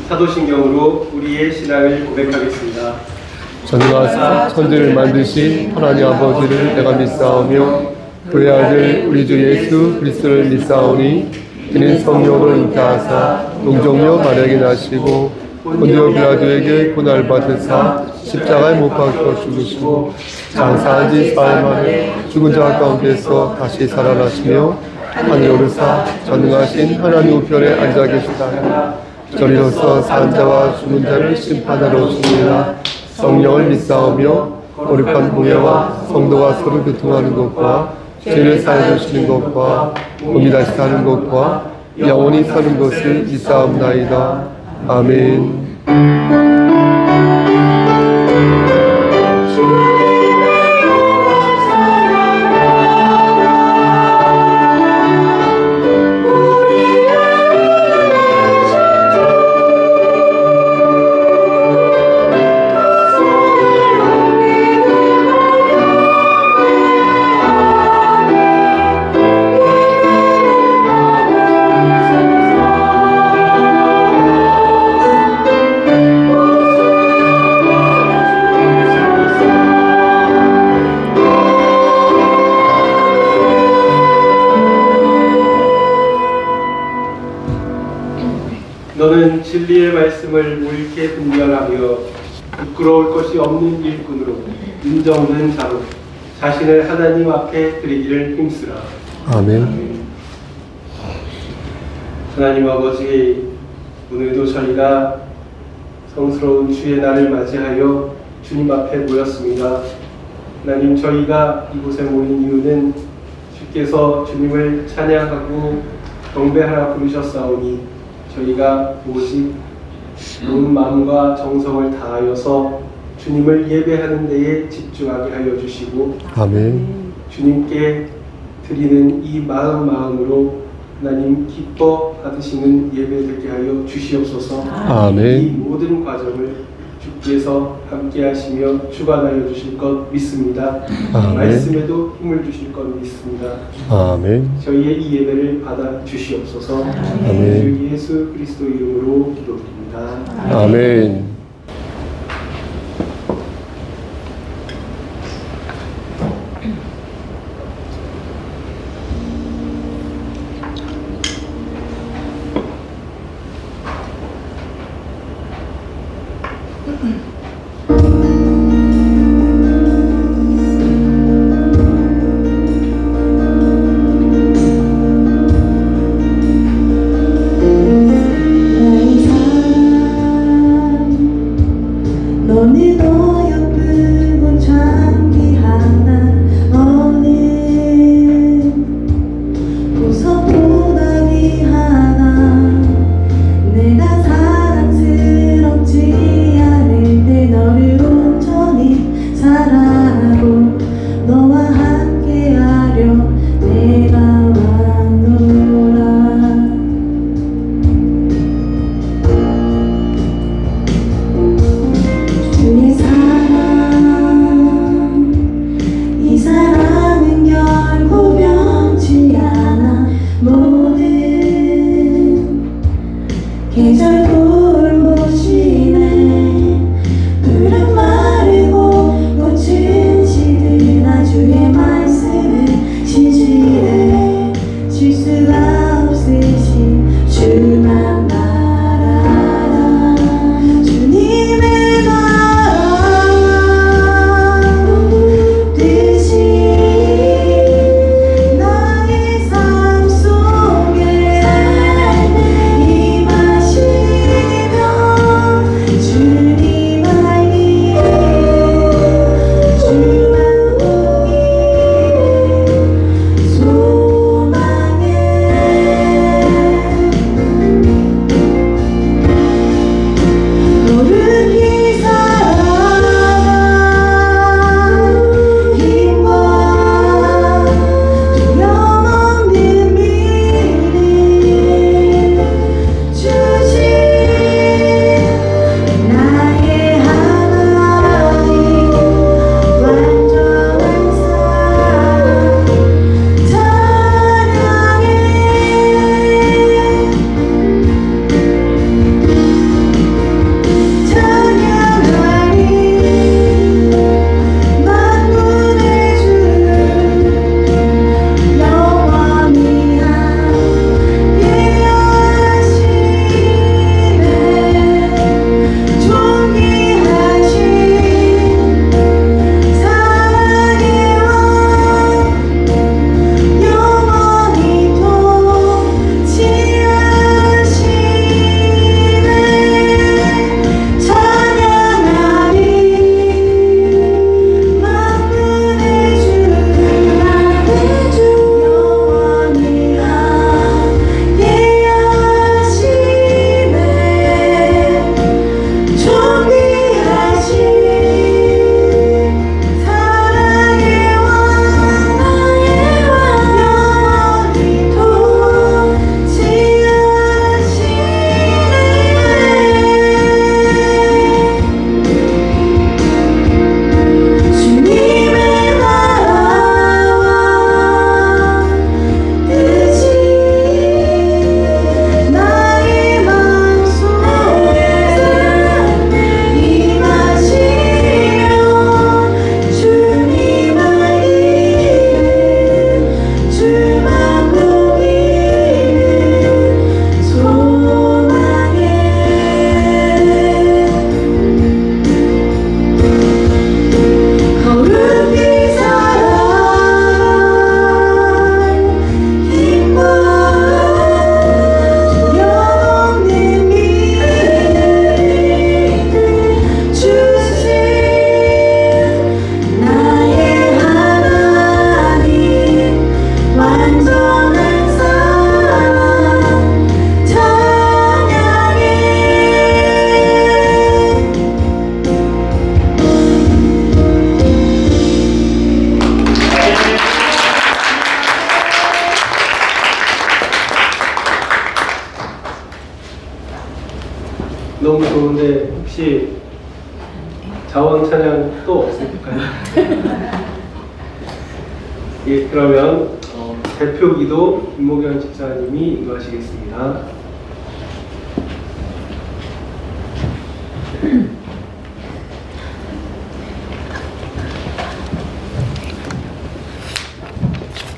사도신경으로 우리의 신앙을 고백하겠습니다. 전능하사 천지를 만드신 하나님 아버지를 내가 믿사오며 그의 아들 우리 주 예수 그리스도를 믿사오니 이는 성령으로 잉태하사 동정녀 마리아에게 나시고 본디오 빌라도에게 고난을 받으사 십자가에 못 박혀 죽으시고 장사한 지 사흘 만에 죽은 자 가운데서 다시 살아나시며 하늘에 오르사 전능하신 하나님 우편에 앉아 계시다. 저리로서 산 자와 죽은 자를 심판하러 오시니라. 성령을 믿사오며 거룩한 공예와 성도가 서로 교통하는 것과 죄를 사해 주시는 것과 몸이 다시 사는 것과 영원히 사는 것을 믿사옵나이다. 아멘. 너는 진리의 말씀을 옳게 분별하며 부끄러울 것이 없는 일꾼으로 인정하는 자로 자신을 하나님 앞에 드리기를 힘쓰라. 아멘. 하나님 아버지, 오늘도 저희가 성스러운 주의 날을 맞이하여 주님 앞에 모였습니다. 하나님, 저희가 이곳에 모인 이유는 주께서 주님을 찬양하고 경배하라 부르셨사오니 저희가 오직 온 마음과 정성을 다하여서 주님을 예배하는 데에 집중하게 하여 주시고 아멘. 주님께 드리는 이 마음으로 하나님 기뻐 받으시는 예배 되게 하여 주시옵소서. 아멘. 이 모든 과정을 주께서 함께 하시며 주관하여 주실 것 믿습니다. 아멘. 말씀에도 힘을 주실 것 믿습니다. 아멘. 저희의 이 예배를 받아 주시옵소서. 아멘. 주 예수 그리스도 이름으로 기도드립니다. 아멘. 혹시 자원 찬양 또 없을까요? 예, 그러면 대표 기도 김목현 집사님이 인도하시겠습니다.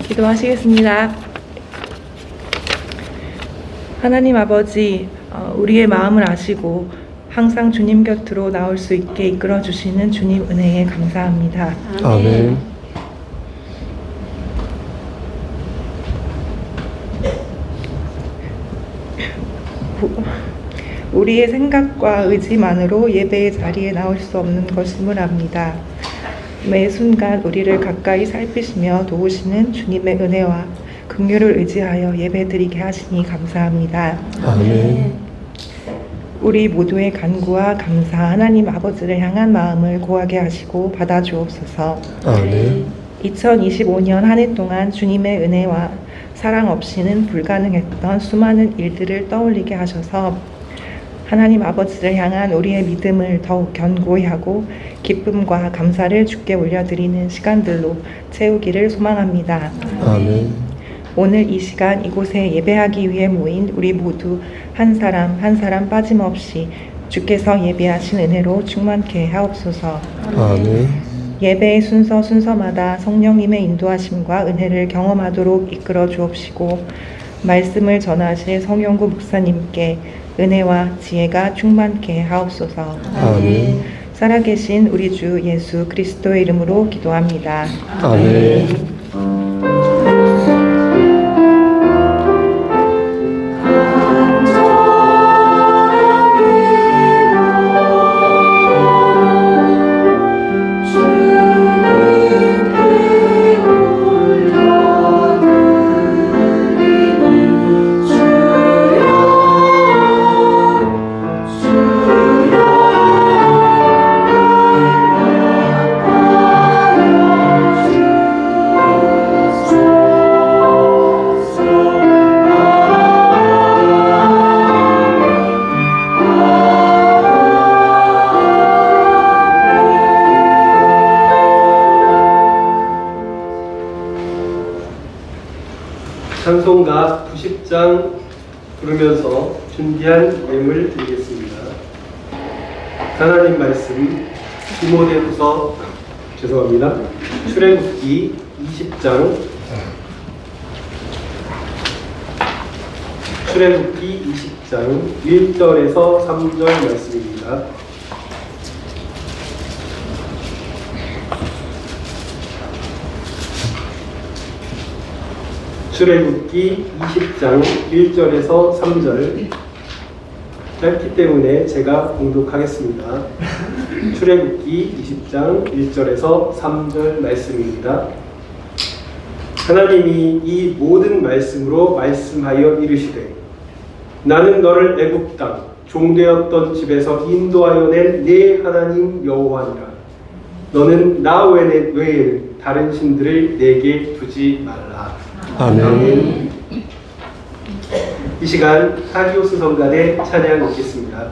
기도하시겠습니다. 하나님 아버지, 우리의 마음을 아시고 항상 주님 곁으로 나올 수 있게 이끌어 주시는 주님 은혜에 감사합니다. 아멘. 우리의 생각과 의지만으로 예배의 자리에 나올 수 없는 것임을 압니다. 매 순간 우리를 가까이 살피시며 도우시는 주님의 은혜와 긍휼을 의지하여 예배드리게 하시니 감사합니다. 아멘. 우리 모두의 간구와 감사 하나님 아버지를 향한 마음을 고하게 하시고 받아주옵소서. 아멘. 2025년 한 해 동안 주님의 은혜와 사랑 없이는 불가능했던 수많은 일들을 떠올리게 하셔서 하나님 아버지를 향한 우리의 믿음을 더욱 견고히 하고 기쁨과 감사를 주께 올려드리는 시간들로 채우기를 소망합니다. 아멘. 오늘 이 시간 이곳에 예배하기 위해 모인 우리 모두 한 사람 한 사람 빠짐없이 주께서 예배하신 은혜로 충만케 하옵소서. 아멘. 예배의 순서마다 성령님의 인도하심과 은혜를 경험하도록 이끌어 주옵시고 말씀을 전하실 성영구 목사님께 은혜와 지혜가 충만케 하옵소서. 아멘. 살아계신 우리 주 예수 그리스도의 이름으로 기도합니다. 아멘. 찬송가 90장 부르면서 준비한 예물 드리겠습니다. 하나님 말씀 출애굽기 20장 1절에서 3절 말씀입니다. 출애굽기 20장 1절에서 3절 짧기 때문에 제가 봉독하겠습니다. 출애굽기 20장 1절에서 3절 말씀입니다. 하나님이 이 모든 말씀으로 말씀하여 이르시되 나는 너를 애굽 땅 종되었던 집에서 인도하여 낸 네 하나님 여호와니라. 너는 나 외에는 다른 신들을 내게 두지 말라. 아멘. 이 시간 하기오스 성가대 찬양 읽겠습니다.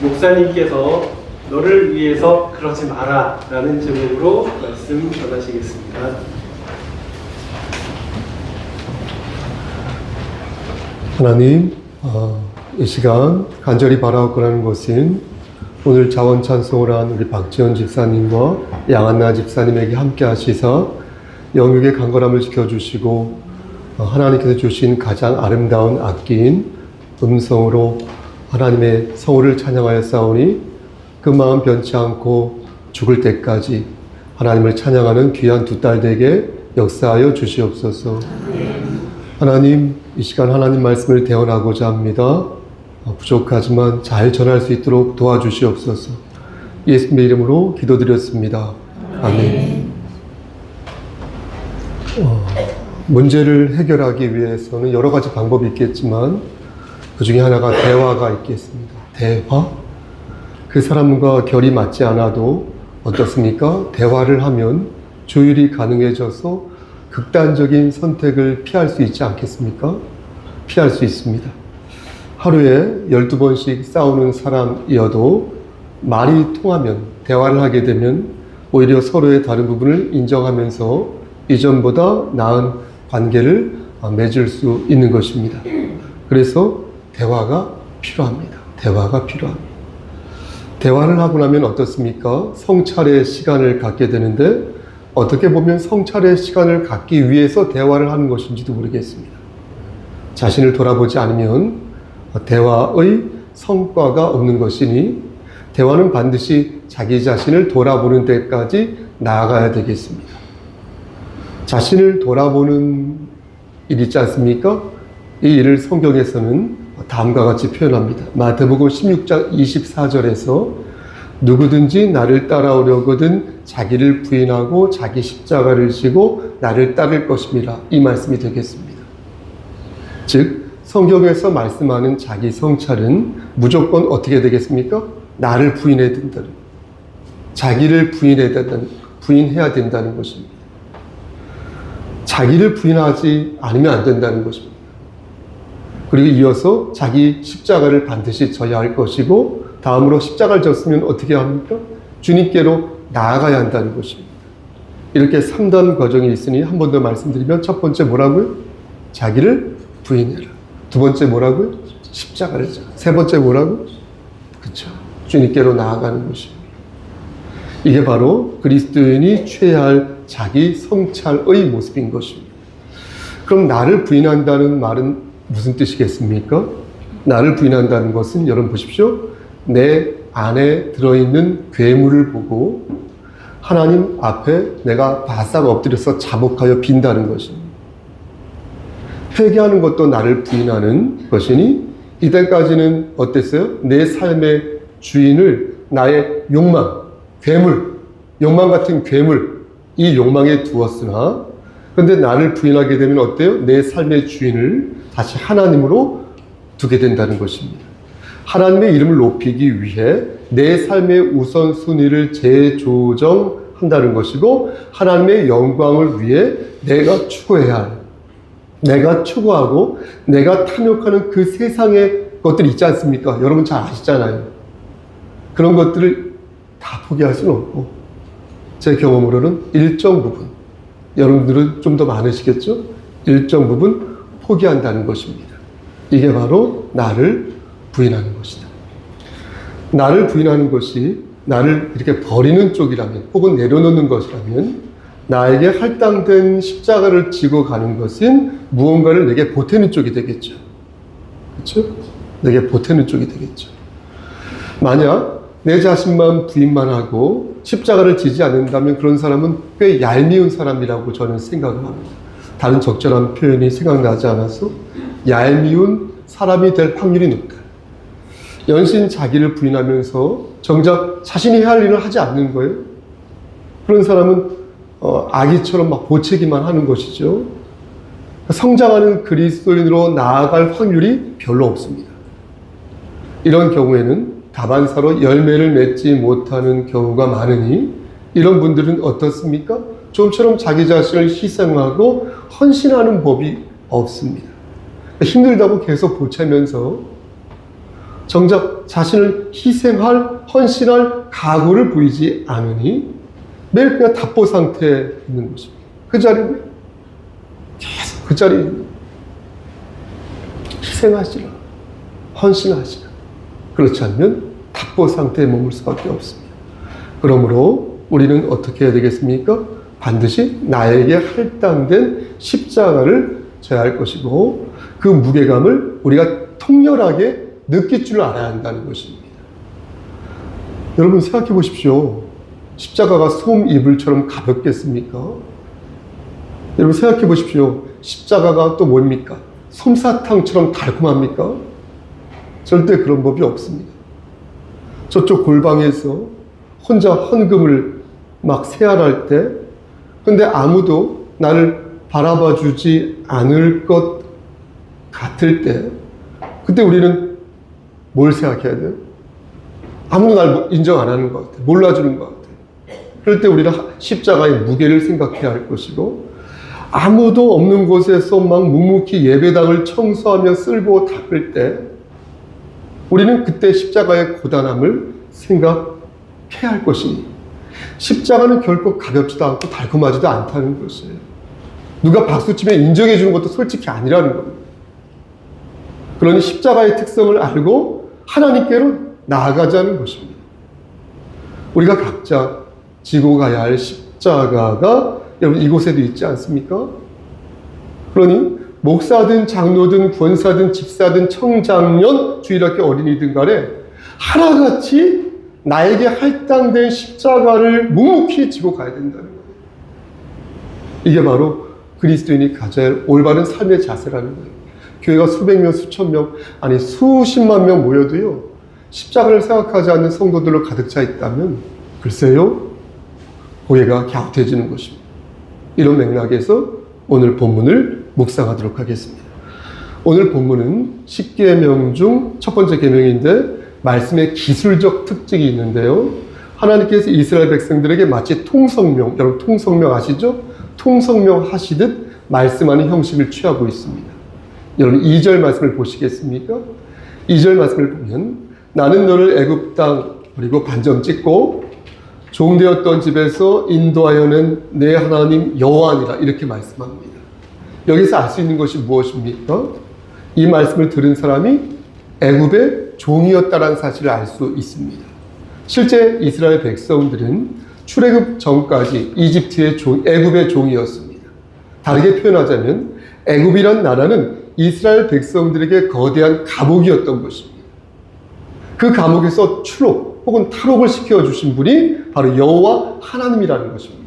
목사님께서 너를 위해서 그러지 마라 라는 제목으로 말씀 전하시겠습니다. 하나님, 이 시간 간절히 바라옵고라는 것은 오늘 자원 찬송을 한 우리 박지원 집사님과 양한나 집사님에게 함께 하시사 영육의 강건함을 지켜주시고 하나님께서 주신 가장 아름다운 악기인 음성으로 하나님의 성호를 찬양하여 싸우니 그 마음 변치 않고 죽을 때까지 하나님을 찬양하는 귀한 두 딸 되게 역사하여 주시옵소서. 하나님, 이 시간 하나님 말씀을 대언하고자 합니다. 부족하지만 잘 전할 수 있도록 도와주시옵소서. 예수님의 이름으로 기도드렸습니다. 아멘. 문제를 해결하기 위해서는 여러 가지 방법이 있겠지만 그 중에 하나가 대화가 있겠습니다. 대화? 그 사람과 결이 맞지 않아도 어떻습니까? 대화를 하면 조율이 가능해져서 극단적인 선택을 피할 수 있지 않겠습니까? 피할 수 있습니다. 하루에 12번씩 싸우는 사람이어도 말이 통하면, 대화를 하게 되면 오히려 서로의 다른 부분을 인정하면서 이전보다 나은 관계를 맺을 수 있는 것입니다. 그래서 대화가 필요합니다. 대화가 필요합니다. 대화를 하고 나면 어떻습니까? 성찰의 시간을 갖게 되는데 어떻게 보면 성찰의 시간을 갖기 위해서 대화를 하는 것인지도 모르겠습니다. 자신을 돌아보지 않으면 대화의 성과가 없는 것이니 대화는 반드시 자기 자신을 돌아보는 데까지 나아가야 되겠습니다. 자신을 돌아보는 일 있지 않습니까? 이 일을 성경에서는 다음과 같이 표현합니다. 마태복음 16장 24절에서 누구든지 나를 따라오려거든 자기를 부인하고 자기 십자가를 지고 나를 따를 것입니다. 이 말씀이 되겠습니다. 즉 성경에서 말씀하는 자기 성찰은 무조건 어떻게 되겠습니까? 나를 부인해야 된다는, 자기를 부인해야 된다는 것입니다. 자기를 부인하지 않으면 안 된다는 것입니다. 그리고 이어서 자기 십자가를 반드시 져야 할 것이고 다음으로 십자가를 졌으면 어떻게 합니까? 주님께로 나아가야 한다는 것입니다. 이렇게 3단 과정이 있으니 한 번 더 말씀드리면 첫 번째 뭐라고요? 자기를 부인해라. 두 번째 뭐라고요? 십자가를 져. 세 번째 뭐라고? 그렇죠. 주님께로 나아가는 것입니다. 이게 바로 그리스도인이 취해야 할 자기 성찰의 모습인 것입니다. 그럼 나를 부인한다는 말은 무슨 뜻이겠습니까? 나를 부인한다는 것은 여러분 보십시오. 내 안에 들어있는 괴물을 보고 하나님 앞에 내가 바싹 엎드려서 자복하여 빈다는 것입니다. 회개하는 것도 나를 부인하는 것이니 이때까지는 어땠어요? 내 삶의 주인을 나의 욕망, 괴물, 욕망 같은 괴물, 이 욕망에 두었으나 그런데 나를 부인하게 되면 어때요? 내 삶의 주인을 다시 하나님으로 두게 된다는 것입니다. 하나님의 이름을 높이기 위해 내 삶의 우선순위를 재조정한다는 것이고 하나님의 영광을 위해 내가 추구해야 할, 내가 추구하고 내가 탐욕하는 그 세상의 것들이 있지 않습니까? 여러분 잘 아시잖아요. 그런 것들을 다 포기할 수는 없고 제 경험으로는 일정 부분, 여러분들은 좀 더 많으시겠죠? 일정 부분 포기한다는 것입니다. 이게 바로 나를 부인하는 것이다. 나를 부인하는 것이 나를 이렇게 버리는 쪽이라면 혹은 내려놓는 것이라면 나에게 할당된 십자가를 지고 가는 것은 무언가를 내게 보태는 쪽이 되겠죠. 그렇죠? 내게 보태는 쪽이 되겠죠. 만약 내 자신만 부인만 하고 십자가를 지지 않는다면 그런 사람은 꽤 얄미운 사람이라고 저는 생각을 합니다. 다른 적절한 표현이 생각나지 않아서 얄미운 사람이 될 확률이 높다. 연신 자기를 부인하면서 정작 자신이 해야 할 일을 하지 않는 거예요. 그런 사람은 아기처럼 막 보채기만 하는 것이죠. 성장하는 그리스도인으로 나아갈 확률이 별로 없습니다. 이런 경우에는 다반사로 열매를 맺지 못하는 경우가 많으니 이런 분들은 어떻습니까? 좀처럼 자기 자신을 희생하고 헌신하는 법이 없습니다. 힘들다고 계속 보채면서 정작 자신을 희생할, 헌신할 각오를 보이지 않으니 매일 그냥 답보 상태에 있는 것입니다. 그 자리에 계속 그 자리에 있는, 희생하시라, 헌신하시라. 그렇지 않으면 답보 상태에 머물 수밖에 없습니다. 그러므로 우리는 어떻게 해야 되겠습니까? 반드시 나에게 할당된 십자가를 져야 할 것이고, 그 무게감을 우리가 통렬하게 느낄 줄 알아야 한다는 것입니다. 여러분 생각해 보십시오. 십자가가 솜 이불처럼 가볍겠습니까? 여러분 생각해 보십시오. 십자가가 또 뭡니까? 솜사탕처럼 달콤합니까? 절대 그런 법이 없습니다. 저쪽 골방에서 혼자 헌금을 막 세알할 때, 근데 아무도 나를 바라봐 주지 않을 것 같을 때, 그때 우리는 뭘 생각해야 돼요? 아무도 날 인정 안 하는 것 같아. 몰라주는 것 같아. 그럴 때 우리는 십자가의 무게를 생각해야 할 것이고, 아무도 없는 곳에서 막 묵묵히 예배당을 청소하며 쓸고 닦을 때, 우리는 그때 십자가의 고단함을 생각해야 할 것입니다. 십자가는 결코 가볍지도 않고 달콤하지도 않다는 것이에요. 누가 박수치면 인정해 주는 것도 솔직히 아니라는 겁니다. 그러니 십자가의 특성을 알고 하나님께로 나아가자는 것입니다. 우리가 각자 지고 가야 할 십자가가 여러분 이곳에도 있지 않습니까? 그러니 목사든 장로든 권사든 집사든 청장년 주일학교 어린이든 간에 하나같이 나에게 할당된 십자가를 묵묵히 지고 가야 된다는 거예요. 이게 바로 그리스도인이 가져야 할 올바른 삶의 자세라는 거예요. 교회가 수백 명, 수천 명, 아니 수십만 명 모여도요, 십자가를 생각하지 않는 성도들로 가득 차 있다면 글쎄요, 고개가 갸웃해지는 것입니다. 이런 맥락에서 오늘 본문을 묵상하도록 하겠습니다. 오늘 본문은 10계명 중 첫 번째 계명인데 말씀의 기술적 특징이 있는데요. 하나님께서 이스라엘 백성들에게 마치 통성명, 여러분 통성명 아시죠? 통성명 하시듯 말씀하는 형식을 취하고 있습니다. 여러분 2절 말씀을 보시겠습니까? 2절 말씀을 보면 나는 너를 애굽 땅 그리고 반점 찍고 종되었던 집에서 인도하여는 내 하나님 여호와니라 이렇게 말씀합니다. 여기서 알 수 있는 것이 무엇입니까? 이 말씀을 들은 사람이 애굽의 종이었다라는 사실을 알 수 있습니다. 실제 이스라엘 백성들은 출애굽 전까지 이집트의 애굽의 종이었습니다. 다르게 표현하자면 애굽이란 나라는 이스라엘 백성들에게 거대한 감옥이었던 것입니다. 그 감옥에서 추록 혹은 탈옥을 시켜주신 분이 바로 여호와 하나님이라는 것입니다.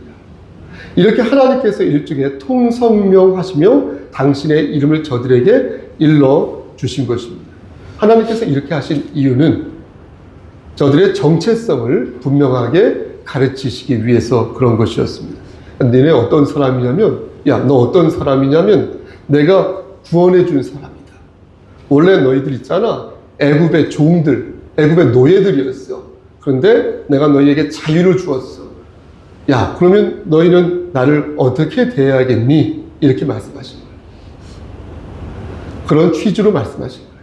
이렇게 하나님께서 일종의 통성명하시며 당신의 이름을 저들에게 일러주신 것입니다. 하나님께서 이렇게 하신 이유는 저들의 정체성을 분명하게 가르치시기 위해서 그런 것이었습니다. 너네 어떤 사람이냐면, 야, 너 어떤 사람이냐면 내가 구원해 준 사람이다. 원래 너희들 있잖아, 애굽의 종들, 애굽의 노예들이었어. 그런데 내가 너희에게 자유를 주었어. 야, 그러면 너희는 나를 어떻게 대해야겠니? 이렇게 말씀하신 거예요. 그런 취지로 말씀하신 거예요.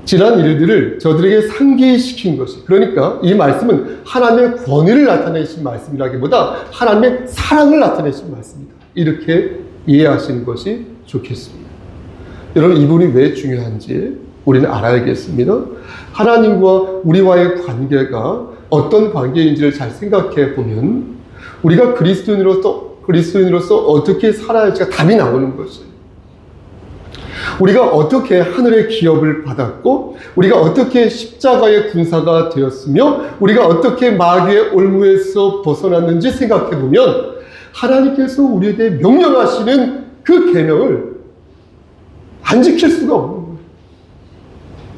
지난 일들을 저들에게 상기시킨 것이, 그러니까 이 말씀은 하나님의 권위를 나타내신 말씀이라기보다 하나님의 사랑을 나타내신 말씀이다. 이렇게 이해하시는 것이 좋겠습니다. 여러분, 이분이 왜 중요한지 우리는 알아야겠습니다. 하나님과 우리와의 관계가 어떤 관계인지를 잘 생각해 보면 우리가 그리스도인으로서 어떻게 살아야 할지가 답이 나오는 것이에요. 우리가 어떻게 하늘의 기업을 받았고, 우리가 어떻게 십자가의 군사가 되었으며, 우리가 어떻게 마귀의 올무에서 벗어났는지 생각해 보면 하나님께서 우리에게 명령하시는 그 계명을 안 지킬 수가 없는 거예요.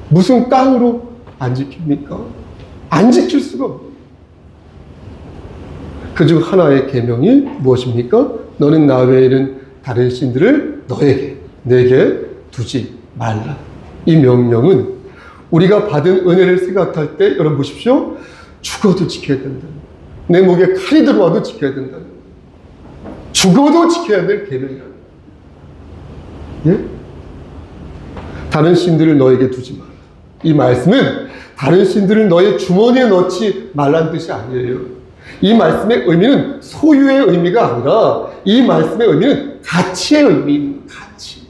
무슨 깡으로 안 지킵니까? 안 지킬 수가 없는 거예요. 그중 하나의 계명이 무엇입니까? 너는 나 외에는 다른 신들을 내게 두지 말라. 이 명령은 우리가 받은 은혜를 생각할 때, 여러분 보십시오, 죽어도 지켜야 된다. 내 목에 칼이 들어와도 지켜야 된다. 죽어도 지켜야 될 계명이라는 거예요. 예? 다른 신들을 너에게 두지 마라. 이 말씀은 다른 신들을 너의 주머니에 넣지 말라는 뜻이 아니에요. 이 말씀의 의미는 소유의 의미가 아니라 이 말씀의 의미는 가치의 의미입니다. 가치.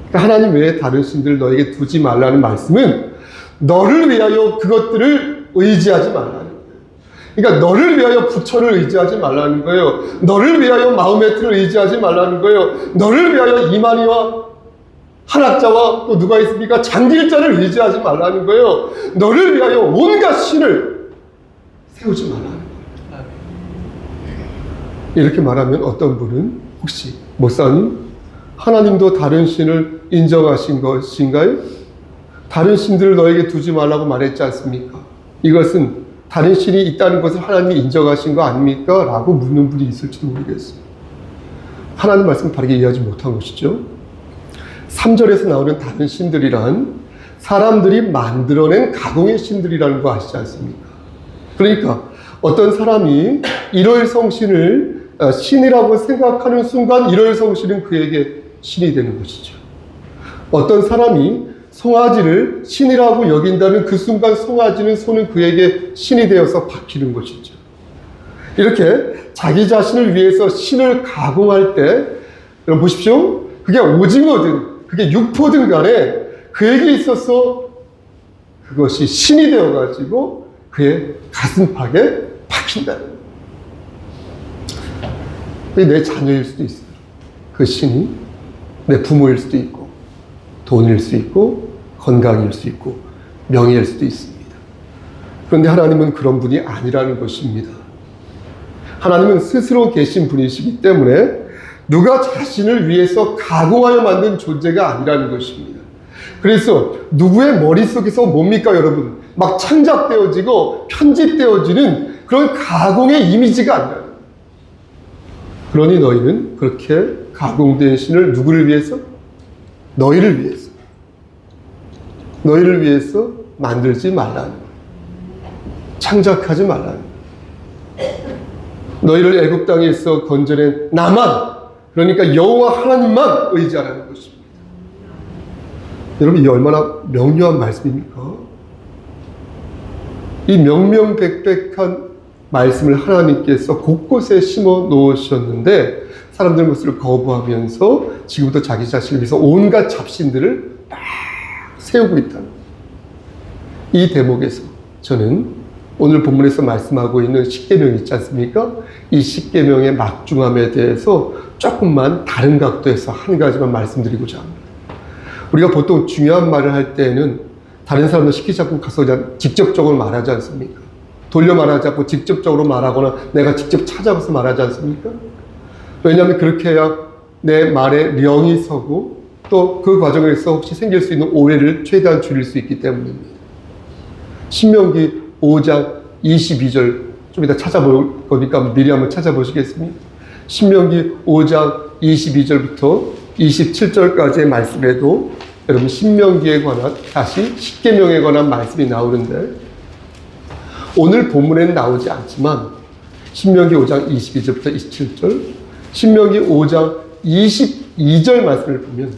그러니까 하나님 외에 다른 신들을 너에게 두지 말라는 말씀은 너를 위하여 그것들을 의지하지 말라는 거예요. 그러니까 너를 위하여 부처를 의지하지 말라는 거예요. 너를 위하여 마호메트를 의지하지 말라는 거예요. 너를 위하여 이만희와 한학자와 또 누가 있습니까? 장길자를 의지하지 말라는 거예요. 너를 위하여 온갖 신을 세우지 말라는 거예요. 이렇게 말하면 어떤 분은 혹시 목사님, 하나님도 다른 신을 인정하신 것인가요? 다른 신들을 너에게 두지 말라고 말했지 않습니까? 이것은 다른 신이 있다는 것을 하나님이 인정하신 거 아닙니까? 라고 묻는 분이 있을지도 모르겠어요. 하나님 말씀 바르게 이해하지 못한 것이죠. 3절에서 나오는 다른 신들이란 사람들이 만들어낸 가공의 신들이라는 거 아시지 않습니까? 그러니까 어떤 사람이 일월성신을 신이라고 생각하는 순간 일월성신은 그에게 신이 되는 것이죠. 어떤 사람이 송아지를 신이라고 여긴다면 그 순간 송아지는 소는 그에게 신이 되어서 바뀌는 것이죠. 이렇게 자기 자신을 위해서 신을 가공할 때 여러분 보십시오. 그게 오징어든 그게 육포든 간에 그에게 있어서 그것이 신이 되어가지고 그의 가슴팍에 박힌다는 거예요. 내 자녀일 수도 있어요. 그 신이 내 부모일 수도 있고 돈일 수 있고 건강일 수 있고 명예일 수도 있습니다. 그런데 하나님은 그런 분이 아니라는 것입니다. 하나님은 스스로 계신 분이시기 때문에 누가 자신을 위해서 가공하여 만든 존재가 아니라는 것입니다. 그래서 누구의 머릿속에서 뭡니까 여러분? 막 창작되어지고 편집되어지는 그런 가공의 이미지가 아니라 그러니 너희는 그렇게 가공된 신을 누구를 위해서? 너희를 위해서. 너희를 위해서 만들지 말라는 거예요. 창작하지 말라는 거예요. 너희를 애굽 땅에서 건져낸 나만, 그러니까 여호와 하나님만 의지하라는 것입니다. 여러분 이 얼마나 명료한 말씀입니까? 이 명명백백한 말씀을 하나님께서 곳곳에 심어 놓으셨는데 사람들은 그것을 거부하면서 지금부터 자기 자신을 위해서 온갖 잡신들을 막 세우고 있다. 이 대목에서 저는 오늘 본문에서 말씀하고 있는 십계명 있지 않습니까? 이 십계명의 막중함에 대해서 조금만 다른 각도에서 한 가지만 말씀드리고자 합니다. 우리가 보통 중요한 말을 할 때는 다른 사람들 시키지 않고 가서 그냥 직접적으로 말하지 않습니까? 돌려 말하지 않고 직접적으로 말하거나 내가 직접 찾아가서 말하지 않습니까? 왜냐하면 그렇게 해야 내 말에 령이 서고 또 그 과정에서 혹시 생길 수 있는 오해를 최대한 줄일 수 있기 때문입니다. 신명기 5장 22절 좀 이따 찾아볼 거니까 미리 한번 찾아보시겠습니까? 신명기 5장 22절부터 27절까지의 말씀에도 여러분 신명기에 관한 다시 십계명에 관한 말씀이 나오는데 오늘 본문에는 나오지 않지만 신명기 5장 22절부터 27절 신명기 5장 22절 말씀을 보면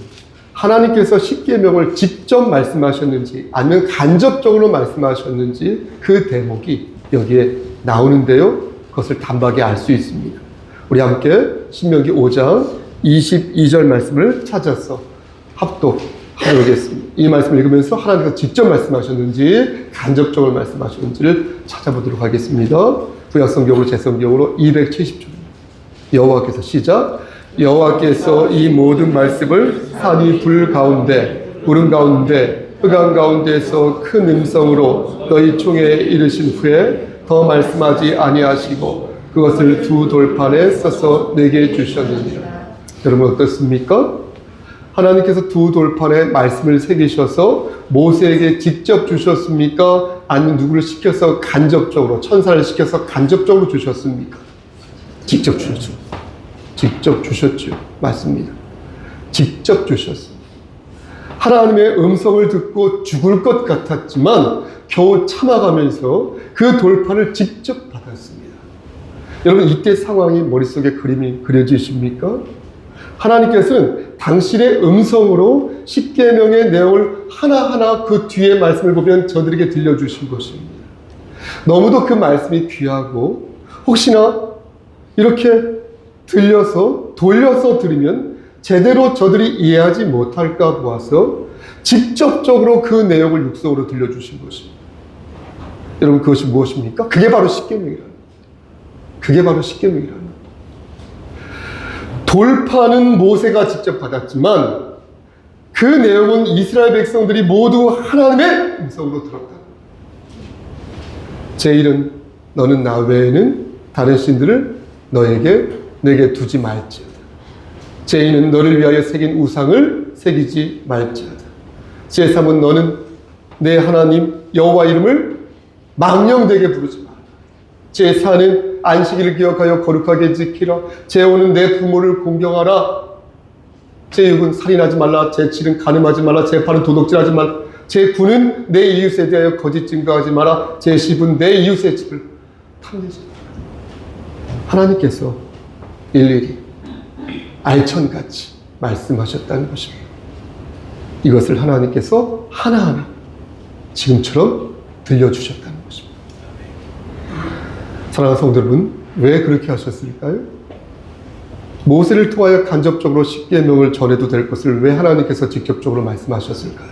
하나님께서 십계명을 직접 말씀하셨는지 아니면 간접적으로 말씀하셨는지 그 대목이 여기에 나오는데요. 그것을 단박에 알 수 있습니다. 우리 함께 신명기 5장 22절 말씀을 찾아서 합독하겠습니다. 이 말씀을 읽으면서 하나님께서 직접 말씀하셨는지 간접적으로 말씀하셨는지를 찾아보도록 하겠습니다. 구약성경으로 제성경으로 270조 여호와께서 시작 여호와께서 이 모든 말씀을 산이 불 가운데 구름 가운데 흑암 가운데서 큰 음성으로 너희 총에 이르신 후에 더 말씀하지 아니하시고 그것을 두 돌판에 써서 내게 주셨느니라. 여러분 어떻습니까? 하나님께서 두 돌판에 말씀을 새기셔서 모세에게 직접 주셨습니까? 아니면 누구를 시켜서 간접적으로 천사를 시켜서 간접적으로 주셨습니까? 직접 주셨죠. 직접 주셨죠. 맞습니다. 직접 주셨습니다. 하나님의 음성을 듣고 죽을 것 같았지만 겨우 참아가면서 그 돌판을 직접 받았습니다. 여러분 이때 상황이 머릿속에 그림이 그려지십니까? 하나님께서는 당신의 음성으로 십계명의 내용을 하나하나 그 뒤에 말씀을 보면 저들에게 들려주신 것입니다. 너무도 그 말씀이 귀하고 혹시나 이렇게 돌려서 들으면 제대로 저들이 이해하지 못할까 보아서 직접적으로 그 내용을 육성으로 들려주신 것입니다. 여러분, 그것이 무엇입니까? 그게 바로 십계명이라는 거예요. 그게 바로 십계명이라는 거예요. 돌파는 모세가 직접 받았지만 그 내용은 이스라엘 백성들이 모두 하나님의 음성으로 들었다. 제1은 너는 나 외에는 다른 신들을 내게 두지 말지어다. 제2는 너를 위하여 새긴 우상을 새기지 말지어다. 제3은 너는 내 하나님 여호와 이름을 망령되게 부르지 마라. 제4는 안식일을 기억하여 거룩하게 지키라. 제5는 내 부모를 공경하라. 제6은 살인하지 말라. 제7은 간음하지 말라. 제8은 도둑질하지 말라. 제9는 내 이웃에 대하여 거짓 증거하지 마라. 제10은 내 이웃의 집을 탐내지 마라. 하나님께서 일일이 알천같이 말씀하셨다는 것입니다. 이것을 하나님께서 하나하나 지금처럼 들려주셨다는 것입니다. 사랑하는 성도 여러분, 왜 그렇게 하셨을까요? 모세를 통하여 간접적으로 십계명을 전해도 될 것을 왜 하나님께서 직접적으로 말씀하셨을까요?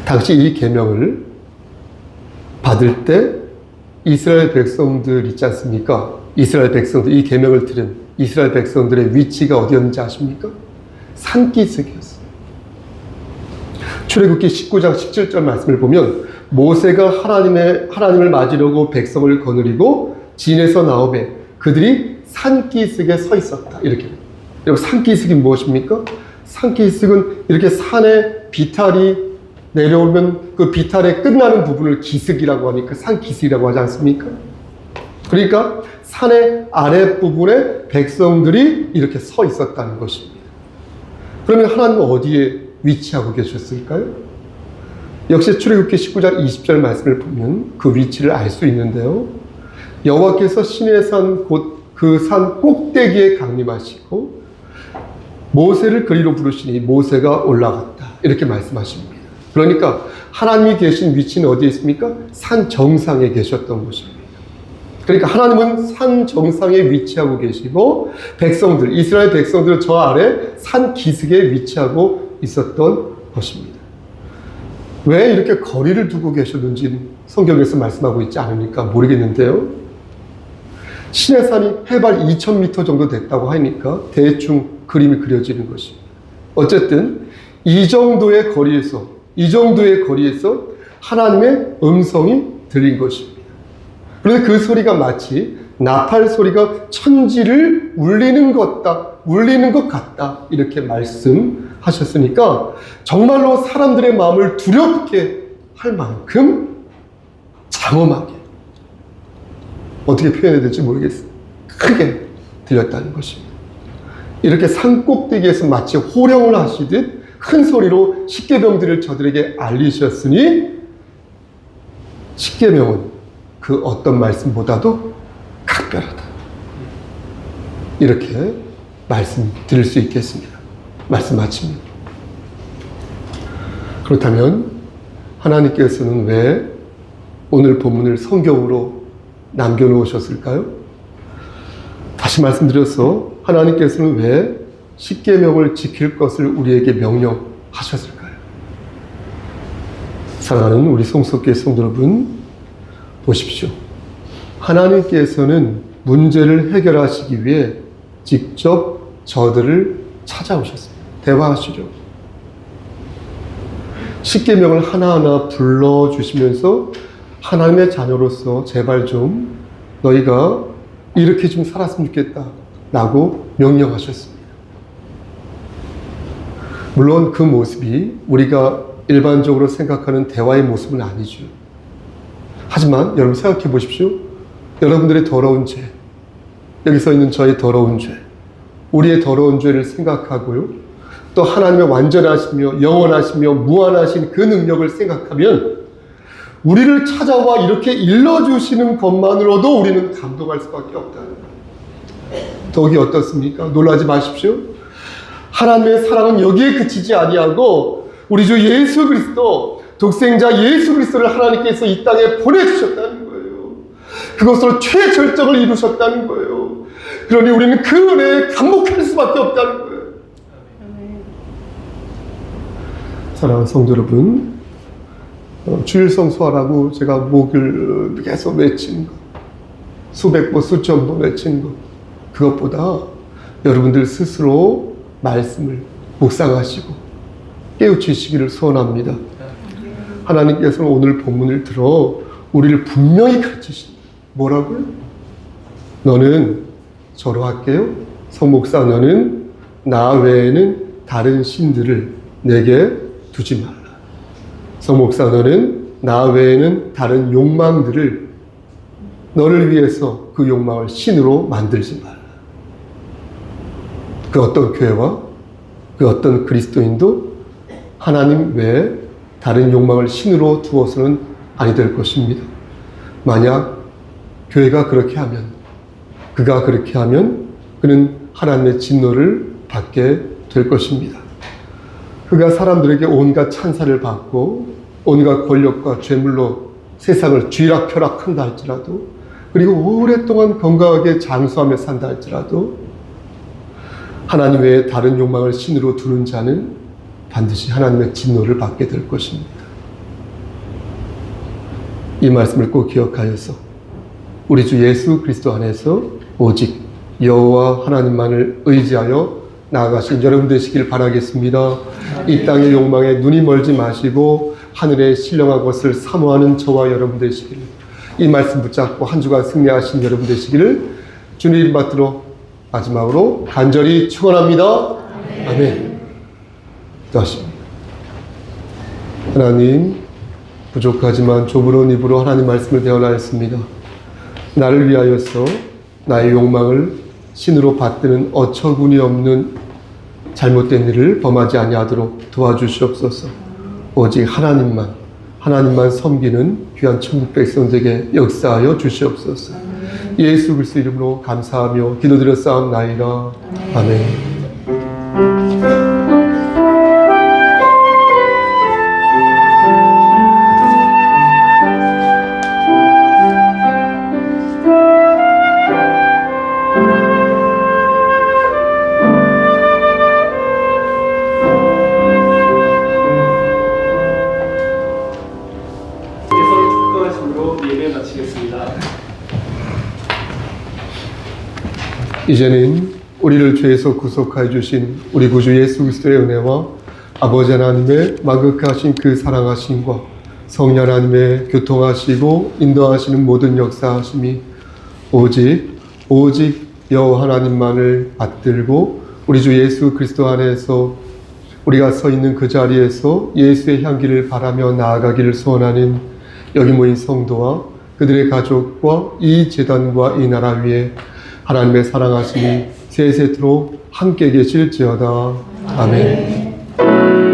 당시 이 계명을 받을 때 이스라엘 백성들 있지 않습니까? 이스라엘 백성들, 이 계명을 들은 이스라엘 백성들의 위치가 어디였는지 아십니까? 산기슭이었어요. 출애굽기 19장 17절 말씀을 보면 모세가 하나님을 맞으려고 백성을 거느리고 진에서 나오매 그들이 산기슭에 서 있었다. 이렇게. 여러분, 산기슭이 무엇입니까? 산기슭은 이렇게 산에 비탈이 내려오면 그 비탈의 끝나는 부분을 기슭이라고 하니까 산기슭이라고 하지 않습니까? 그러니까 산의 아랫부분에 백성들이 이렇게 서 있었다는 것입니다. 그러면 하나님은 어디에 위치하고 계셨을까요? 역시 출애굽기 19장 20절 말씀을 보면 그 위치를 알 수 있는데요. 여호와께서 시내산 곧 그 산 꼭대기에 강림하시고 모세를 그리로 부르시니 모세가 올라갔다. 이렇게 말씀하십니다. 그러니까 하나님이 계신 위치는 어디에 있습니까? 산 정상에 계셨던 것입니다. 그러니까 하나님은 산 정상에 위치하고 계시고 백성들, 이스라엘 백성들은 저 아래 산 기슭에 위치하고 있었던 것입니다. 왜 이렇게 거리를 두고 계셨는지 성경에서 말씀하고 있지 않으니까 모르겠는데요. 시내산이 해발 2000m 정도 됐다고 하니까 대충 그림이 그려지는 것입니다. 어쨌든 이 정도의 거리에서 하나님의 음성이 들린 것입니다. 그런데 그 소리가 마치 나팔 소리가 천지를 울리는 것 같다 이렇게 말씀하셨으니까 정말로 사람들의 마음을 두렵게 할 만큼 장엄하게, 어떻게 표현해야 될지 모르겠어요. 크게 들렸다는 것입니다. 이렇게 산 꼭대기에서 마치 호령을 하시듯 큰 소리로 십계명들을 저들에게 알리셨으니 십계명은 그 어떤 말씀보다도 각별하다. 이렇게 말씀드릴 수 있겠습니다. 말씀 마칩니다. 그렇다면 하나님께서는 왜 오늘 본문을 성경으로 남겨놓으셨을까요? 다시 말씀드려서 하나님께서는 왜 십계명을 지킬 것을 우리에게 명령하셨을까요? 사랑하는 우리 송석교회 성도 여러분, 보십시오. 하나님께서는 문제를 해결하시기 위해 직접 저들을 찾아오셨습니다. 대화하시죠. 십계명을 하나하나 불러주시면서 하나님의 자녀로서 제발 좀 너희가 이렇게 좀 살았으면 좋겠다 라고 명령하셨습니다. 물론 그 모습이 우리가 일반적으로 생각하는 대화의 모습은 아니죠. 하지만 여러분 생각해 보십시오. 여러분들의 더러운 죄, 여기 서 있는 저의 더러운 죄, 우리의 더러운 죄를 생각하고요, 또 하나님의 완전하시며 영원하시며 무한하신 그 능력을 생각하면 우리를 찾아와 이렇게 일러주시는 것만으로도 우리는 감동할 수밖에 없다는 거예요. 더욱이 어떻습니까? 놀라지 마십시오. 하나님의 사랑은 여기에 그치지 아니하고 우리 주 예수 그리스도, 독생자 예수 그리스도를 하나님께서 이 땅에 보내주셨다는 거예요. 그것으로 최절정을 이루셨다는 거예요. 그러니 우리는 그 은혜에 감복할 수밖에 없다는 거예요. 사랑하는 성도 여러분, 주일 성수하라고 제가 목을 계속 외치는 것, 수백 번, 수천 번 외치는 것, 그것보다 여러분들 스스로 말씀을 묵상하시고 깨우치시기를 소원합니다. 하나님께서는 오늘 본문을 들어 우리를 분명히 가르치십니다. 뭐라고요? 너는 저로 할게요. 성목사, 너는 나 외에는 다른 신들을 내게 두지 말라. 성목사, 너는 나 외에는 다른 욕망들을 너를 위해서 그 욕망을 신으로 만들지 말라. 그 어떤 교회와 그 어떤 그리스도인도 하나님 외에 다른 욕망을 신으로 두어서는 아니 될 것입니다. 만약 교회가 그렇게 하면, 그가 그렇게 하면 그는 하나님의 진노를 받게 될 것입니다. 그가 사람들에게 온갖 찬사를 받고 온갖 권력과 죄물로 세상을 쥐락펴락한다 할지라도, 그리고 오랫동안 건강하게 장수하며 산다 할지라도 하나님 외에 다른 욕망을 신으로 두는 자는 반드시 하나님의 진노를 받게 될 것입니다. 이 말씀을 꼭 기억하여서 우리 주 예수 그리스도 안에서 오직 여호와 하나님만을 의지하여 나아가신 여러분 되시길 바라겠습니다. 이 땅의 욕망에 눈이 멀지 마시고 하늘의 신령한 것을 사모하는 저와 여러분 되시기를, 이 말씀 붙잡고 한 주간 승리하신 여러분 되시기를 주님 이름 받들어 마지막으로 간절히 축원합니다. 아멘. 기도하십니다. 하나님, 부족하지만 좁은 입으로 하나님 말씀을 대언하였습니다. 나를 위하여서 나의 욕망을 신으로 받드는 어처구니 없는 잘못된 일을 범하지 아니하도록 도와주시옵소서. 오직 하나님만 섬기는 귀한 천국 백성들에게 역사하여 주시옵소서. 예수 그리스도 이름으로 감사하며 기도드렸사옵나이다. 아멘. 이제는 우리를 죄에서 구속하여 주신 우리 구주 예수 그리스도의 은혜와 아버지 하나님의 만극하신 그 사랑하심과 성령 하나님의 교통하시고 인도하시는 모든 역사하심이 오직 여호와 하나님만을 받들고 우리 주 예수 그리스도 안에서 우리가 서 있는 그 자리에서 예수의 향기를 바라며 나아가기를 소원하는 여기 모인 성도와 그들의 가족과 이 제단과 이 나라 위에 하나님의 사랑하심이 세세토록 함께 계실지어다. 아멘.